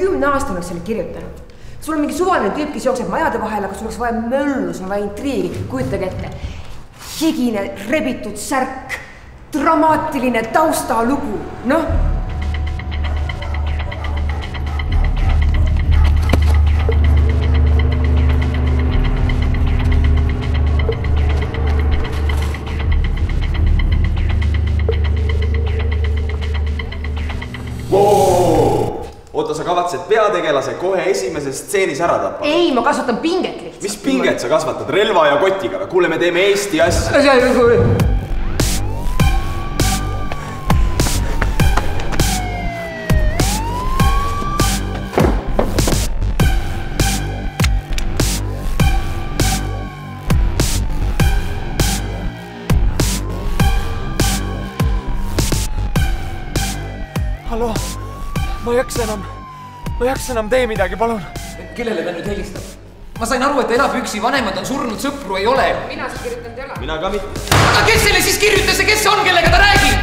10 aastane oleks selle kirjutanud. Sul on mingi suvaline tüüp, kes jookseb majade vahel, aga sul oleks vaja möllu, sul on vaja intriigi. Kujutage ette. Higine, rebitud särk, dramaatiline taustalugu. Noh. Oota, sa kavatsed peategelase kohe esimeses stseenis ära tappa? Ei, ma kasvatan pinget lihtsalt. Mis pinget sa kasvatad? Relva ja kotiga? Kuule, me teeme Eesti asja. Hallo, ma ei jaksa enam, tee midagi, palun. Kellele ta nüüd helistab? Ma sain aru, et ta elab üksi, vanemad on surnud, sõpru ei ole. Mina see kirjutanud ei ole. Mina ka mitte. Aga kes selle siis kirjutas ja kes on, kellega ta räägib?